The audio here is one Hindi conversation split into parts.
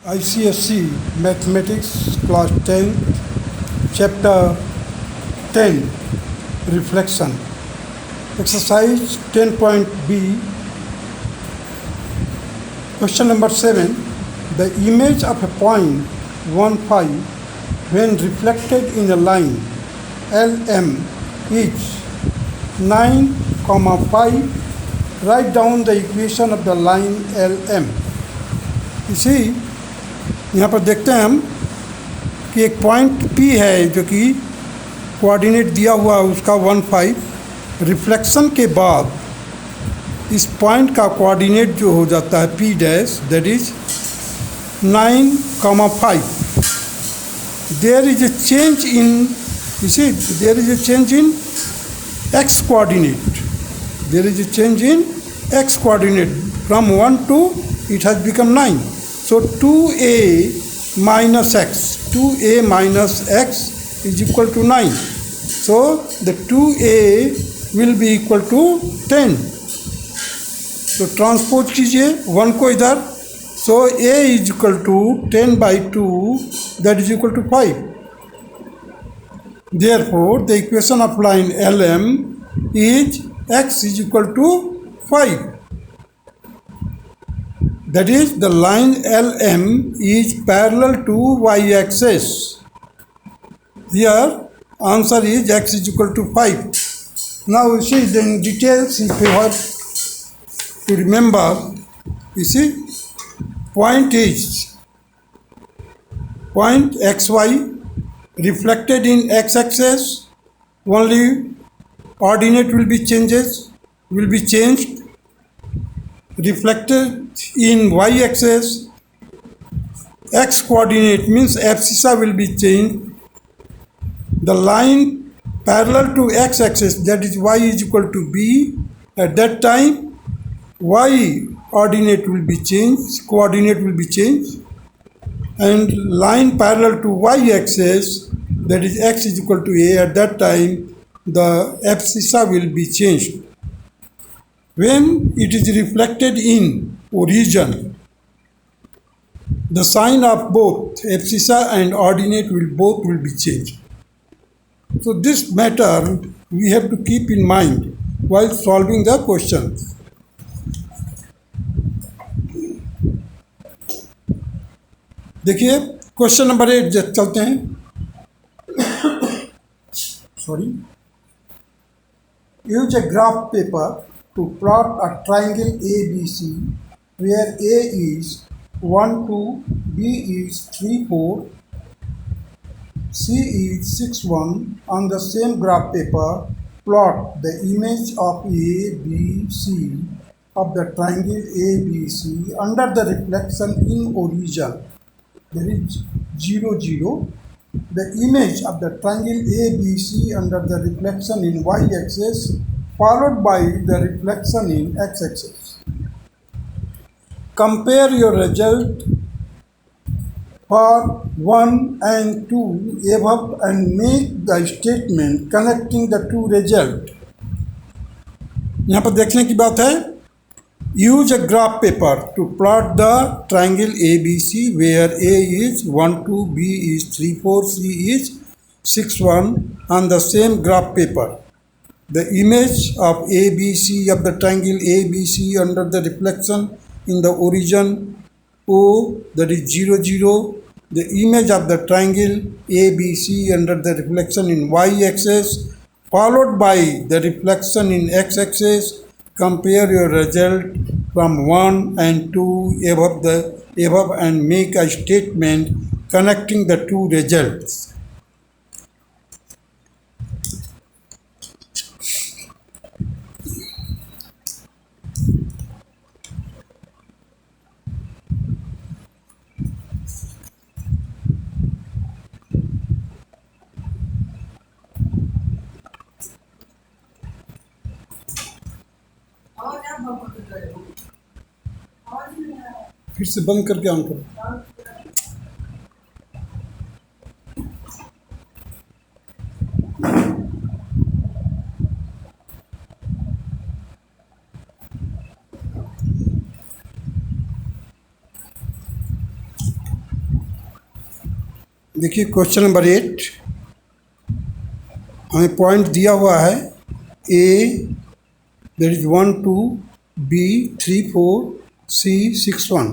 ICSC Mathematics Class 10 Chapter 10 Reflection Exercise 10.B Question number 7. The image of a point 1, 5 when reflected in a line LM is 9, 5. Write down the equation of the line LM. इसी यहाँ पर देखते हैं हम कि एक पॉइंट P है जो कि कोऑर्डिनेट दिया हुआ है उसका 1, 5. रिफ्लेक्शन के बाद इस पॉइंट का कोऑर्डिनेट जो हो जाता है P dash that is 9, 5. There is a change in there is a change in x coordinate. There is a change in x coordinate from 1 to it has become 9. So 2a minus x is equal to 9. So the 2a will be equal to 10. So transpose कीजिए 1 को इधर. So a is equal to 10 by 2 that is equal to 5. Therefore the equation of line LM is x is equal to 5. That is the line LM is parallel to y-axis. Here answer is x is equal to 5. Now you see the details if you have to remember. You see point xy reflected in x-axis, only ordinate will be changed. Reflected in y-axis, x coordinate means abscissa will be changed. The line parallel to x-axis, that is y is equal to b, at that time y coordinate will be changed, and line parallel to y-axis, that is x is equal to a, at that time the abscissa will be changed. When it is reflected in origin, the sign of both abscissa and ordinate will be changed. So this matter we have to keep in mind while solving the questions. देखिए क्वेश्चन नंबर 8 चलते हैं. Use a graph paper to plot a triangle ABC where A is 1, 2, B is 3, 4, C is 6, 1. On the same graph paper, plot the image of A, B, C of the triangle ABC under the reflection in origin. There is 0, 0. The image of the triangle ABC under the reflection in y-axis followed by the reflection in x-axis. Compare your result for 1 and 2 above and make the statement connecting the two results. यहाँ पर देखने की बात है. Use a graph paper to plot the triangle ABC where A is 1, 2, B is 3, 4, C is 6, 1 on the same graph paper. The image of ABC of the triangle ABC under the reflection in the origin O, that is 0, 0. The image of the triangle ABC under the reflection in y-axis followed by the reflection in x-axis. Compare your result from 1 and 2 above and make a statement connecting the two results. फिर से बंद करके ऑन करो. देखिए क्वेश्चन नंबर 8 हमें पॉइंट दिया हुआ है ए दैट इज 1 2 बी 3 4 सी 6 1।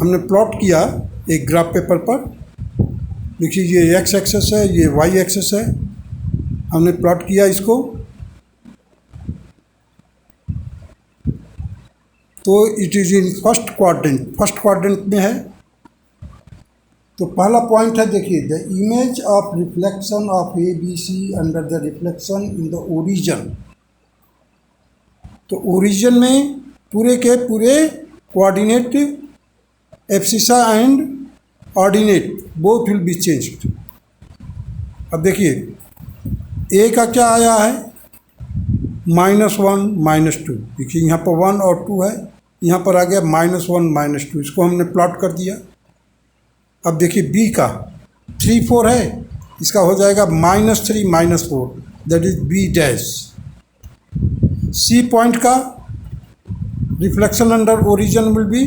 हमने प्लॉट किया एक ग्राफ पेपर पर। देखिए ये एक्स एक्सेस है, ये वाई एक्सेस है। हमने प्लॉट किया इसको, तो it is in first quadrant में है। तो पहला पॉइंट है, देखिए the image of reflection of A B C under the reflection in the origin. तो ओरिजन में पूरे के पूरे coordinate abscissa and ordinate both will be changed. अब देखिए ए का क्या आया है, -1 -2। देखिए यहाँ पर 1 और 2 है, यहाँ पर आ गया -1 -2। इसको हमने प्लॉट कर दिया। अब देखिए बी का 3 4 है, इसका हो जाएगा -3 -4, that is B dash. C point का reflection under origin will be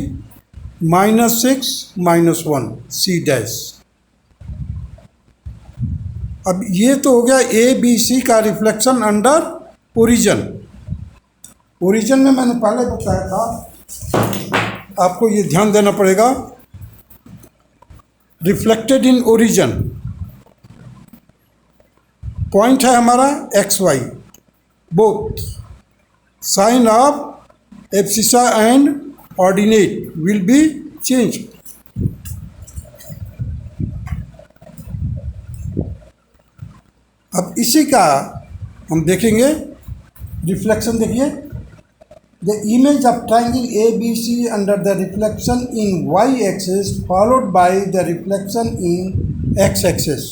-6 -1 C dash. अब ये तो हो गया ए बी सी का रिफ्लेक्शन अंडर ओरिजिन। ओरिजिन में मैंने पहले बताया था, आपको ये ध्यान देना पड़ेगा। रिफ्लेक्टेड इन ओरिजिन पॉइंट है हमारा X Y both. Sign of abscissa and ordinate will be change. अब इसी का हम देखेंगे रिफ्लेक्शन। देखिए the image of triangle A B C under the reflection in Y axis followed by the reflection in X axis.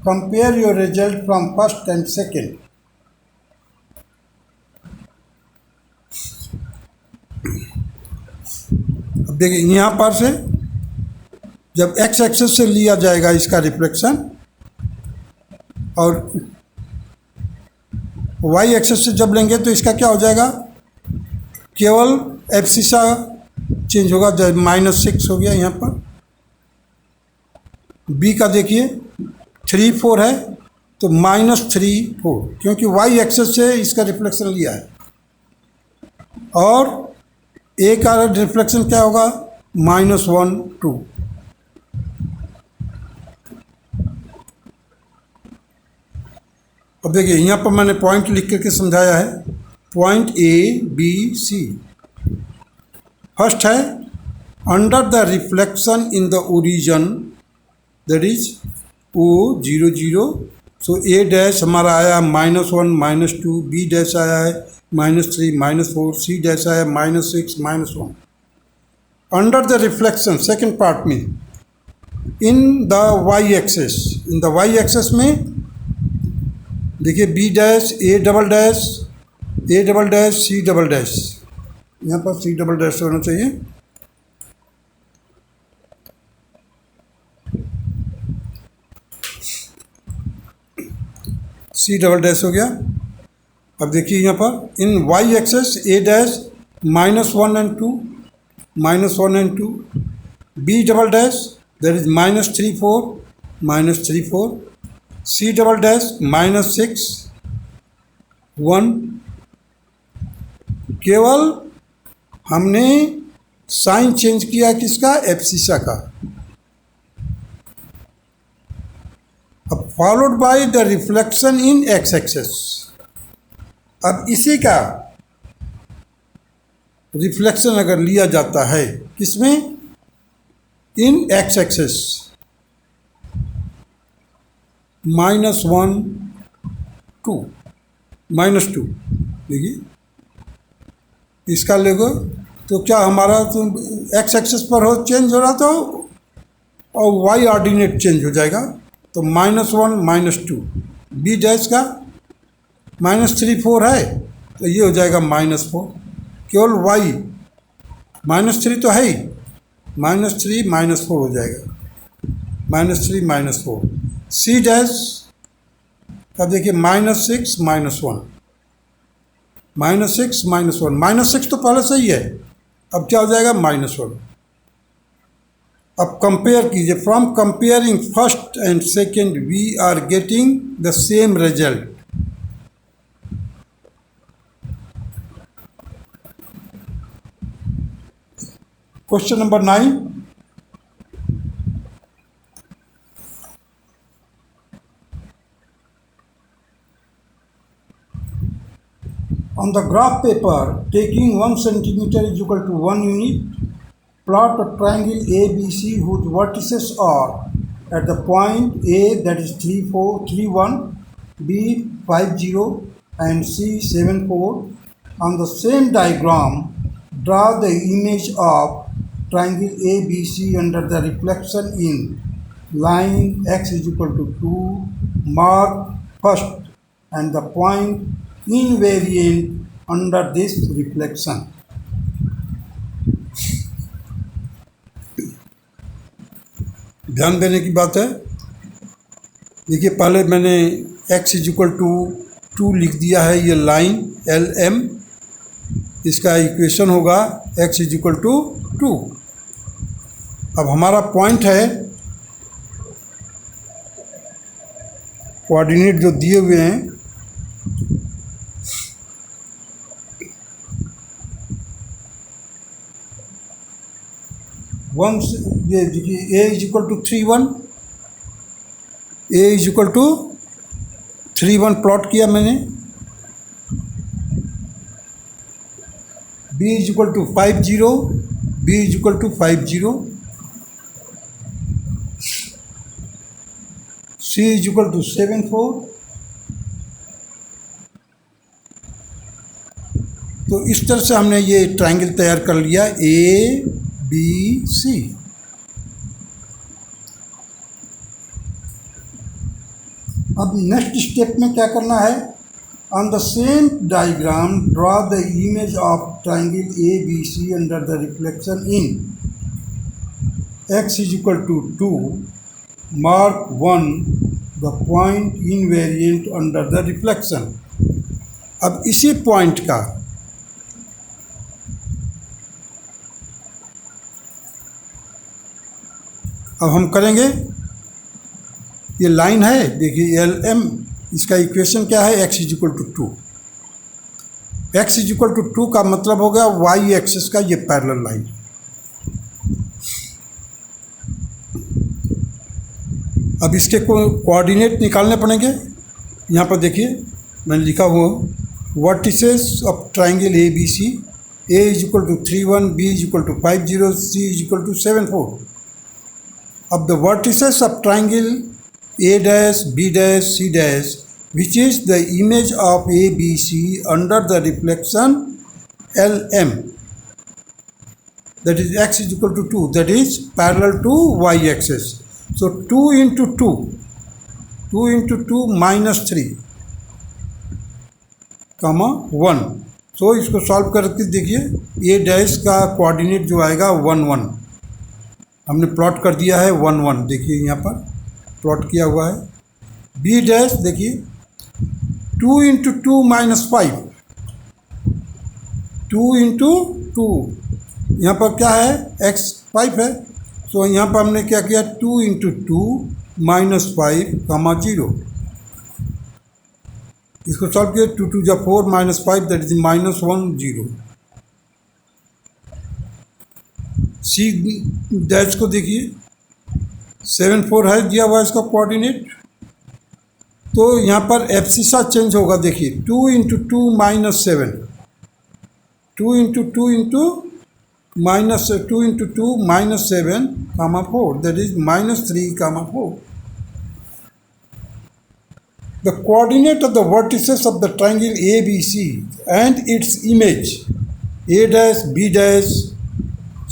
Compare your result from first and second. अब देखिए यहाँ पर से जब एक्स एक्सिस से लिया जाएगा इसका रिफ्लेक्शन और वाई एक्सेस से जब लेंगे तो इसका क्या हो जाएगा, केवल एब्सिसा चेंज होगा। जब -6 हो गया यहाँ पर। बी का देखिए 3 4 है तो -3 4, क्योंकि वाई एक्सेस से इसका रिफ्लेक्शन लिया है। और ए का रिफ्लेक्शन क्या होगा, -1 2। अब देखिए यहाँ पर मैंने पॉइंट लिख करके समझाया है। Point A B C first है under the reflection in the origin that is O 0 0। So A dash हमारा आया -1 -2, बी डैश आया है -3 -4, सी डैश आया -6 -1। Under the reflection second part में in the Y axis, in the Y axis में देखिए B dash A double dash C double dash. यहाँ पर सी डबल डैश होना चाहिए। सी डबल डैश हो गया। अब देखिए यहाँ पर in Y axis A dash -1 and 2 -1 and 2, B double dash that is -3 4 -3 4, C double dash -6 1। केवल हमने साइन चेंज किया किसका, एब्सिसा का। अब followed by the reflection in X axes. अब इसी का रिफ्लेक्शन अगर लिया जाता है किसमें, इन एक्स एक्सेस, -1 2 -2। देखिए इसका लेगो तो क्या हमारा तो एक्स एक्सेस पर हो चेंज हो रहा था और वाई ऑर्डिनेट चेंज हो जाएगा। तो -1 -2। बी डैश का -3 4 है तो ये हो जाएगा -4। केवल वाई -3 तो है ही, -3 -4 हो जाएगा, -3 -4। सी डैश का देखिए -6 -1, -6 -1। -6 तो पहले सही है, अब क्या हो जाएगा, -1। अब कंपेयर कीजिए, from comparing first and second we are getting the same result. Question number 9, on the graph paper taking 1 centimeter is equal to 1 unit, plot a triangle ABC whose vertices are at the point A, that is 3 4 3 1, B 5 0 and C 7 4. On the same diagram, draw the image of triangle ABC under the reflection in line x is equal to 2, mark first and the point invariant under this reflection. ध्यान देने की बात है। देखिए, पहले मैंने x इज इक्वल टू 2 लिख दिया है, ये लाइन एल एम, इसका इक्वेशन होगा x इज इक्वल टू 2। अब हमारा पॉइंट है, कोऑर्डिनेट जो दिए हुए हैं, वन, ये देखिए a is equal to 3 1, a is equal to 3 1 plot किया मैंने, b is equal to 5 0, b is equal to 5 0, c is equal to 7 4। तो इस तरह से हमने ये ट्रायंगल तैयार कर लिया ए बी सी। अब नेक्स्ट स्टेप में क्या करना है, on the same diagram draw the image of triangle A B C under the reflection in x is equal to 2, mark 1 the point invariant under the reflection. अब इसी पॉइंट का अब हम करेंगे, ये लाइन है, देखिए एल एम, इसका इक्वेशन क्या है, x is equal to 2। x is equal to 2 का मतलब हो गया y एक्सिस का ये पैरेलल लाइन। अब इसके कोऑर्डिनेट निकालने पड़ेंगे। यहाँ पर देखिए मैंने लिखा हुआ vertices of triangle A B C, a is equal to 3 1, b is equal to 5 0, c is equal to 7 4। of the vertices of triangle A dash, B dash, C dash, which is the image of ABC under the reflection LM, that is x is equal to 2, that is parallel to y axis. So 2 into 2, 2 into 2 minus 3, comma 1. So इसको सॉल्व करके देखिए, A dash का कोऑर्डिनेट जो आएगा 1 1, हमने प्लॉट कर दिया है 1 1, देखिए यहाँ पर प्लॉट किया हुआ है। बी डैश देखिए 2 इंटू 2 माइनस 5, 2 इंटू 2, यहाँ पर क्या है x 5 है, तो यहाँ पर हमने क्या किया 2 इंटू 2 माइनस 5 कामा 0, इसको सॉल्व किया 2 2 जा 4 minus 5 that is minus 1 0। C dash को देखिए 7 4 है दिया हुआ इसका कोऑर्डिनेट, तो यहाँ पर एब्सिसा चेंज होगा। देखिए 2 into 2 minus 7, 2 into 2 into minus 2 into 2 minus 7 comma 4 that is minus 3 comma 4। The coordinate of the vertices of the triangle A B C and its image A dash B dash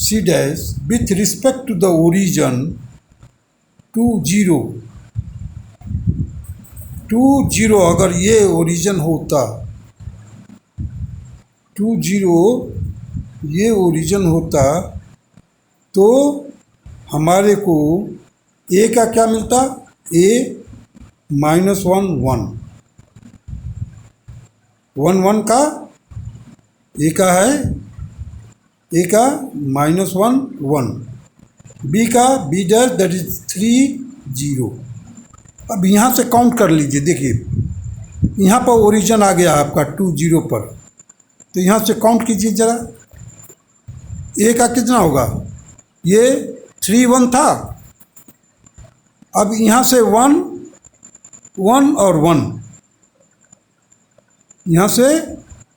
C dash with respect to the origin 2 0, 2 0, अगर ये ओरिजिन होता 2 0 ये ओरिजिन होता तो हमारे को A का क्या मिलता, A माइनस 1 1, 1 1 का A का है, A का माइनस 1 1, बी का बी डैश दैट इज 3 0। अब यहाँ से काउंट कर लीजिए, देखिए यहाँ पर ओरिजिन आ गया आपका 2 0 पर, तो यहाँ से काउंट कीजिए ज़रा, ए का कितना होगा, ये 3 1 था, अब यहाँ से 1 1 और 1, यहाँ से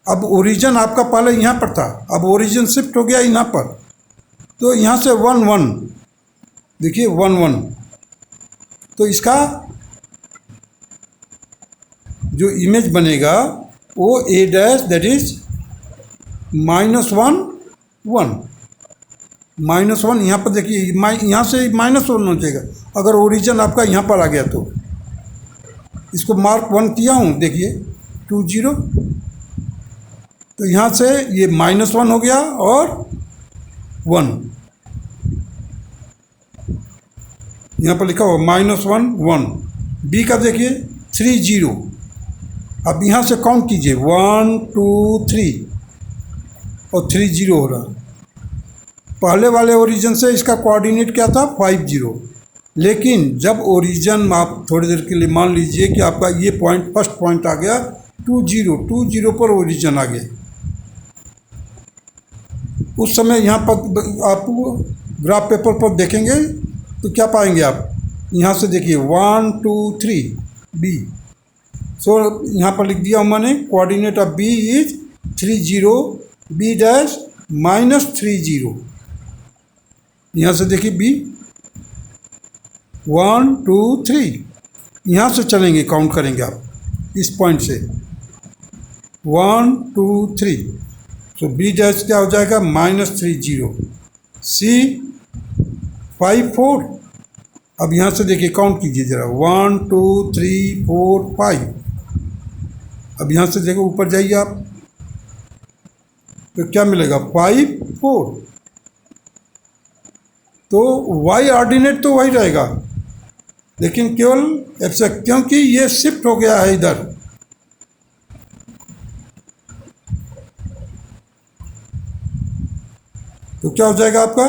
अब ओरिजिन आपका पहले यहाँ पर था, अब ओरिजिन शिफ्ट हो गया यहाँ पर, तो यहाँ से 1 1, देखिए 1 1, तो इसका जो इमेज बनेगा वो ए डैश दैट इज -1 1, -1 यहाँ पर देखिए, यहाँ से -1 हो जाएगा अगर ओरिजिन आपका यहाँ पर आ गया तो। इसको मार्क 1 किया हूँ, देखिए 2 0, तो यहाँ से ये -1 हो गया और 1, यहाँ पर लिखा हुआ -1 1। बी का देखिए 3 0, अब यहाँ से काउंट कीजिए 1 2 3 और 3 0 हो रहा। पहले वाले ओरिजिन से इसका कोऑर्डिनेट क्या था 5 0, लेकिन जब ओरिजिन आप थोड़ी देर के लिए मान लीजिए कि आपका ये पॉइंट फर्स्ट पॉइंट आ गया 2 0 पर ओरिजिन आ गया, उस समय यहाँ पर आप ग्राफ पेपर पर देखेंगे तो क्या पाएंगे आप, यहाँ से देखिए 1 2 3 बी, सो यहाँ पर लिख दिया मैंने, coordinate of B is 3 0 B dash -3 0। यहाँ से देखिए बी 1 2 3, यहाँ से चलेंगे काउंट करेंगे आप इस पॉइंट से 1 2 3, तो बी डैश क्या हो जाएगा -3 0, सी 5 4। अब यहाँ से देखिए काउंट कीजिए ज़रा 1 2 3 4 5। अब यहाँ से देखो ऊपर जाइए आप, तो क्या मिलेगा 5 4, तो y ऑर्डिनेट तो वही रहेगा, लेकिन केवल एब्सेक्ट, क्योंकि ये शिफ्ट हो गया है इधर, तो क्या हो जाएगा आपका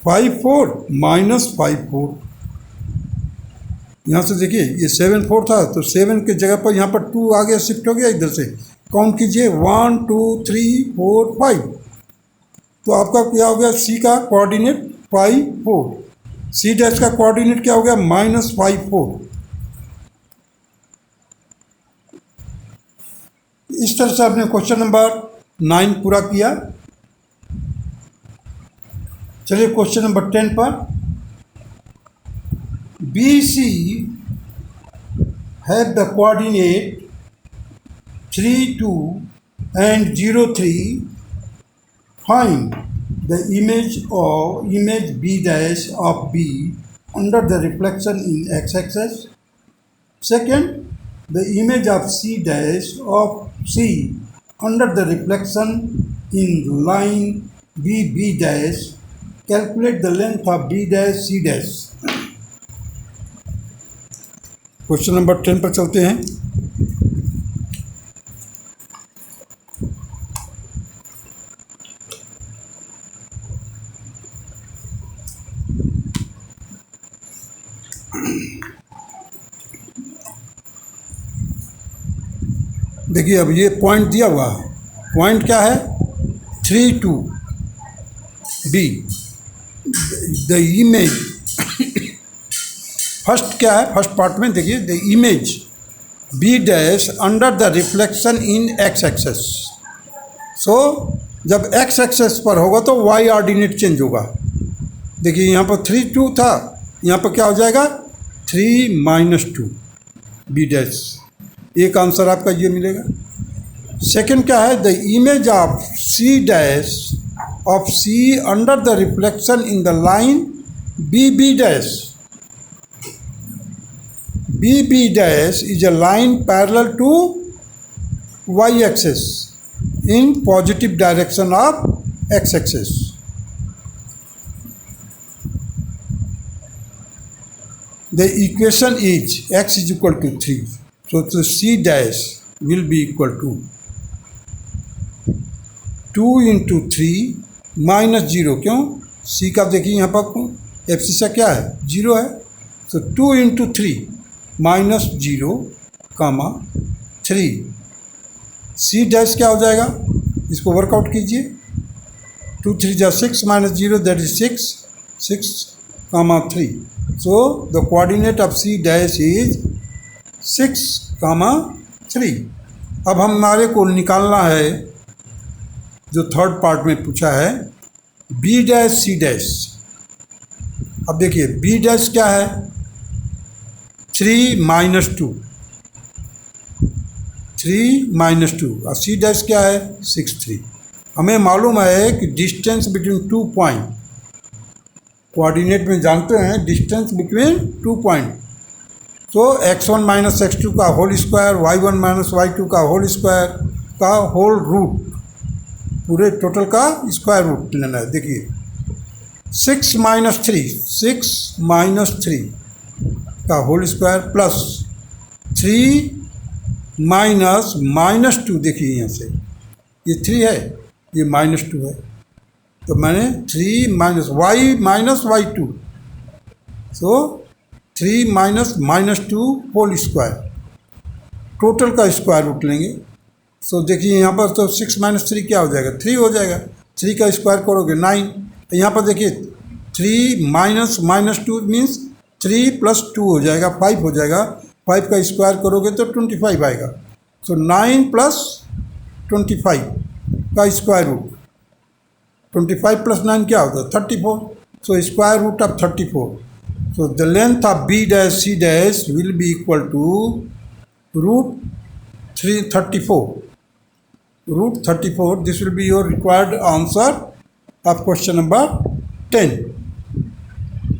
5 4 -5 4। यहाँ से देखिए ये 7 4 था, तो 7 के जगह पर यहाँ पर 2 आ गया, शिफ्ट हो गया इधर से, काउंट कीजिए 1 2 3 4 5, तो आपका क्या हो गया, सी का कोऑर्डिनेट 5 4, सी डैश का कोऑर्डिनेट क्या हो गया -5 4। इस तरह से आपने क्वेश्चन नंबर 9 पूरा किया। चलिए क्वेश्चन नंबर 10 पर, B C have the coordinate 3 2 and 0 3, find the image b dash of b under the reflection in x-axis. Second, the image of c dash of c under the reflection in line b dash. Calculate the length of b dash c dash. Question number 10 पर चलते हैं। देखिए अब ये पॉइंट दिया हुआ है, पॉइंट क्या है 3 2 बी, द इमेज फर्स्ट क्या है, फर्स्ट पार्ट में देखिए the image B dash under the reflection in X axis. So जब एक्स एक्सेस पर होगा तो वाई ऑर्डिनेट चेंज होगा। देखिए यहाँ पर 3 2 था, यहाँ पर क्या हो जाएगा 3 -2 बी डैश, एक आंसर आपका ये मिलेगा। सेकंड क्या है, the image of C dash of C under the reflection in the line B dash. B dash is a line parallel to y-axis in positive direction of x-axis. The equation is x is equal to 3. So the C dash will be equal to 2 into 3 minus 0, क्यों सी का देखिए यहाँ पर एफ सी सा क्या है, 0 है। तो 2 इंटू 3 माइनस 0 कामा 3, सी डैश क्या हो जाएगा, इसको वर्कआउट कीजिए। 2 3 जा 6 minus 0 that is 6, 6 comma 3। So the coordinate of C dash is 6 comma 3। अब हमारे को निकालना है जो थर्ड पार्ट में पूछा है, बी डैश सी डैश। अब देखिए बी डैश क्या है, 3 माइनस 2, 3 माइनस 2, और सी डैश क्या है, 6 3। हमें मालूम है कि डिस्टेंस बिटवीन 2 पॉइंट, कोऑर्डिनेट में जानते हैं डिस्टेंस बिटवीन 2 पॉइंट। तो x1 माइनस x2 का whole square, y1 minus y2 का होल स्क्वायर का होल रूट, पूरे टोटल का स्क्वायर रूट लेना है। देखिए 6 माइनस 3, 6 माइनस 3 का whole square plus 3 minus minus 2, देखिए यहाँ से ये 3 है, ये माइनस 2 है, तो मैंने 3 minus y minus y2, so 3 minus minus 2 whole square, total का स्क्वायर रूट लेंगे। सो देखिए यहाँ पर तो 6 माइनस 3 क्या हो जाएगा, 3 हो जाएगा। 3 का स्क्वायर करोगे 9। यहाँ पर देखिए 3 माइनस माइनस 2 मीन्स 3 प्लस 2 हो जाएगा, 5 हो जाएगा। 5 का स्क्वायर करोगे तो 25 आएगा। सो 9 प्लस 25 का स्क्वायर रूट, 25 प्लस 9 क्या होता है, 34। So square root of 34। So the length of B dash C dash will be equal to root 334. Root 34. This will be your required answer of question number 10.